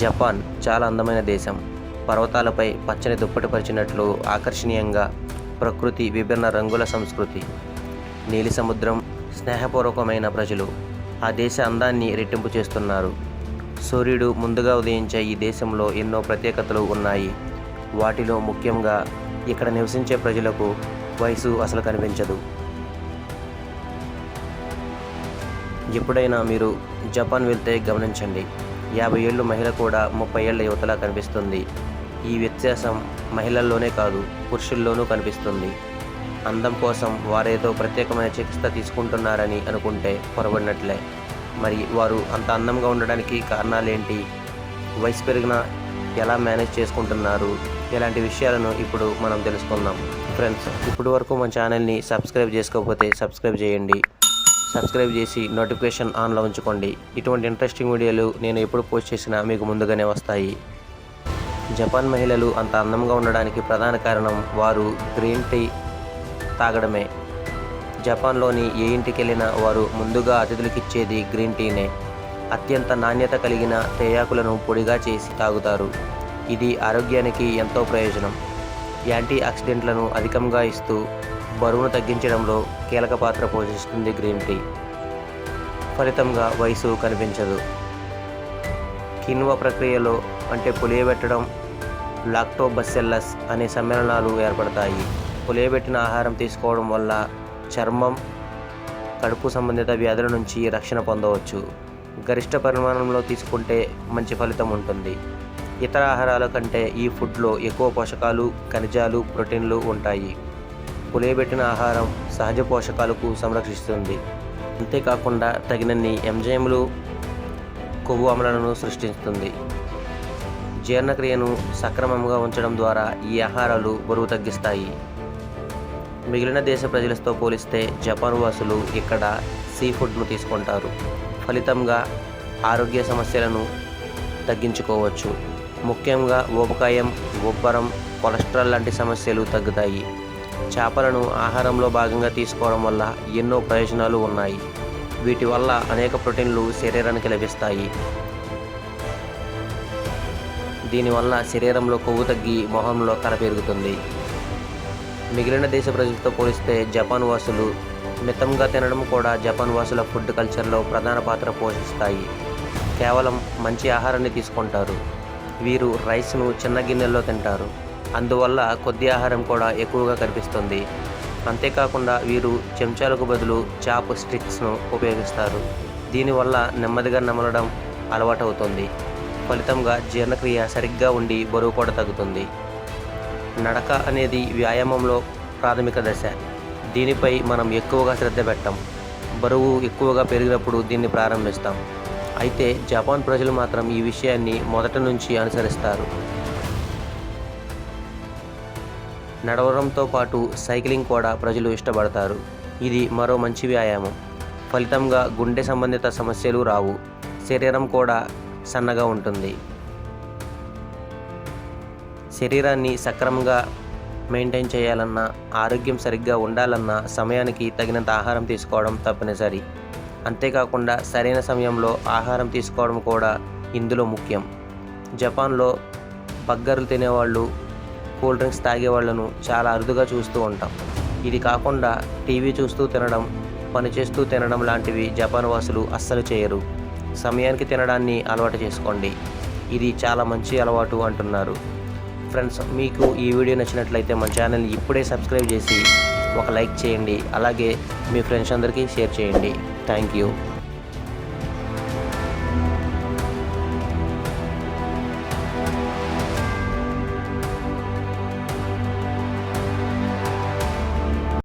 Japan చాలా అందమైన దేశం. పర్వతాలపై పచ్చని దుప్పటి పరిచినట్లు ఆకర్షణీయంగా ప్రకృతి, విభిన్న రంగుల సంస్కృతి, నీలి సముద్రం, స్నేహపూర్వకమైన ప్రజలు ఆ దేశ అందాన్ని రెట్టింపు చేస్తున్నారు. సూర్యుడు ముందుగా ఉదయించే ఈ దేశంలో ఎన్నో ప్రత్యేకతలు ఉన్నాయి. వాటిలో ముఖ్యంగా ఇక్కడ నివసించే ప్రజలకు వయసు అసలు కనిపించదు. ఎప్పుడైనా మీరు జపాన్ వెళ్తే గమనించండి, 50 ఏళ్ళు మహిళ కూడా 30 ఏళ్ల యువతలా కనిపిస్తుంది. ఈ వ్యత్యాసం మహిళల్లోనే కాదు, పురుషుల్లోనూ కనిపిస్తుంది. అందం కోసం వారేదో ప్రత్యేకమైన చికిత్స తీసుకుంటున్నారని అనుకుంటే పొరబడినట్లే. మరి వారు అంత అందంగా ఉండడానికి కారణాలేంటి? వయసు పెరిగినా ఎలా మేనేజ్ చేసుకుంటున్నారు? ఇలాంటి విషయాలను ఇప్పుడు మనం తెలుసుకుందాం. ఫ్రెండ్స్, ఇప్పటి వరకు మన ఛానల్ని సబ్స్క్రైబ్ చేసుకోకపోతే సబ్స్క్రైబ్ చేయండి. సబ్స్క్రైబ్ చేసి నోటిఫికేషన్ ఆన్లో ఉంచుకోండి. ఇటువంటి ఇంట్రెస్టింగ్ వీడియోలు నేను ఎప్పుడు పోస్ట్ చేసినా మీకు ముందుగానే వస్తాయి. జపాన్ మహిళలు అంత అందంగా ఉండడానికి ప్రధాన కారణం వారు గ్రీన్ టీ తాగడమే. జపాన్లోని ఏ ఇంటికి వెళ్ళినా వారు ముందుగా అతిథులకు ఇచ్చేది గ్రీన్ టీనే. అత్యంత నాణ్యత కలిగిన తేయాకులను పొడిగా చేసి తాగుతారు. ఇది ఆరోగ్యానికి ఎంతో ప్రయోజనం. యాంటీ ఆక్సిడెంట్లను అధికంగా ఇస్తూ బరువును తగ్గించడంలో కీలక పాత్ర పోషిస్తుంది గ్రీన్ టీ. ఫలితంగా వయసు కనిపించదు. కిన్వా ప్రక్రియలో అంటే పులియబెట్టడం, లాక్టోబసిల్లస్ అనే సమ్మేళనాలు ఏర్పడతాయి. పులియబెట్టిన ఆహారం తీసుకోవడం వల్ల చర్మం, కడుపు సంబంధిత వ్యాధుల నుంచి రక్షణ పొందవచ్చు. గరిష్ట పరిమాణంలో తీసుకుంటే మంచి ఫలితం ఉంటుంది. ఇతర ఆహారాల కంటే ఈ ఫుడ్లో ఎక్కువ పోషకాలు, ఖనిజాలు, ప్రోటీన్లు ఉంటాయి. పులియబెట్టిన ఆహారం సహజ పోషకాలకు సంరక్షిస్తుంది. అంతేకాకుండా తగినన్ని ఎంజైమ్లు, కొవ్వు ఆమ్లాలను సృష్టిస్తుంది. జీర్ణక్రియను సక్రమంగా ఉంచడం ద్వారా ఈ ఆహారాలు బరువు తగ్గిస్తాయి. మిగిలిన దేశ ప్రజలతో పోలిస్తే జపాన్ వాసులు ఇక్కడ సీ ఫుడ్ను తీసుకుంటారు. ఫలితంగా ఆరోగ్య సమస్యలను తగ్గించుకోవచ్చు. ముఖ్యంగా ఊబకాయం, ఉబ్బరం, కొలెస్ట్రాల్ లాంటి సమస్యలు తగ్గుతాయి. చేపలను ఆహారంలో భాగంగా తీసుకోవడం వల్ల ఎన్నో ప్రయోజనాలు ఉన్నాయి. వీటి వల్ల అనేక ప్రోటీన్లు శరీరానికి లభిస్తాయి. దీనివల్ల శరీరంలో కొవ్వు తగ్గి మొహంలో కళ పెరుగుతుంది. మిగిలిన దేశ ప్రజలతో పోలిస్తే జపాన్ వాసులు మితంగా తినడం కూడా జపాన్ వాసుల ఫుడ్ కల్చర్లో ప్రధాన పాత్ర పోషిస్తాయి. కేవలం మంచి ఆహారాన్ని తీసుకుంటారు. వీరు రైస్ను చిన్న గిన్నెల్లో తింటారు. అందువల్ల కొద్ది ఆహారం కూడా ఎక్కువగా కనిపిస్తుంది. అంతేకాకుండా వీరు చెంచాలకు బదులు చాప్ స్టిక్స్ను ఉపయోగిస్తారు. దీనివల్ల నెమ్మదిగా నమలడం అలవాటవుతుంది. ఫలితంగా జీర్ణక్రియ సరిగ్గా ఉండి బరువు కూడా తగ్గుతుంది. నడక అనేది వ్యాయామంలో ప్రాథమిక దశ. దీనిపై మనం ఎక్కువగా శ్రద్ధ పెట్టాం. బరువు ఎక్కువగా పెరిగినప్పుడు దీన్ని ప్రారంభిస్తాం. అయితే జపాన్ ప్రజలు మాత్రం ఈ విషయాన్ని మొదటి నుంచి అనుసరిస్తారు. నడవడంతో పాటు సైక్లింగ్ కూడా ప్రజలు ఇష్టపడతారు. ఇది మరో మంచి వ్యాయామం. ఫలితంగా గుండె సంబంధిత సమస్యలు రావు. శరీరం కూడా సన్నగా ఉంటుంది. శరీరాన్ని సక్రమంగా మెయింటైన్ చేయాలన్నా, ఆరోగ్యం సరిగ్గా ఉండాలన్నా సమయానికి తగినంత ఆహారం తీసుకోవడం తప్పనిసరి. అంతేకాకుండా సరైన సమయంలో ఆహారం తీసుకోవడం కూడా ఇందులో ముఖ్యం. జపాన్లో బర్గర్లు తినేవాళ్ళు, కూల్ డ్రింక్స్ తాగేవాళ్లను చాలా అరుదుగా చూస్తూ ఉంటాం. ఇది కాకుండా టీవీ చూస్తూ తినడం, పనిచేస్తూ తినడం లాంటివి జపాన్ వాసులు అస్సలు చేయరు. సమయానికి తినడాన్ని అలవాటు చేసుకోండి. ఇది చాలా మంచి అలవాటు అంటున్నారు. ఫ్రెండ్స్, మీకు ఈ వీడియో నచ్చినట్లయితే మన ఛానల్ని ఇప్పుడే సబ్స్క్రైబ్ చేసి ఒక లైక్ చేయండి. అలాగే మీ ఫ్రెండ్స్ అందరికీ షేర్ చేయండి. Thank you.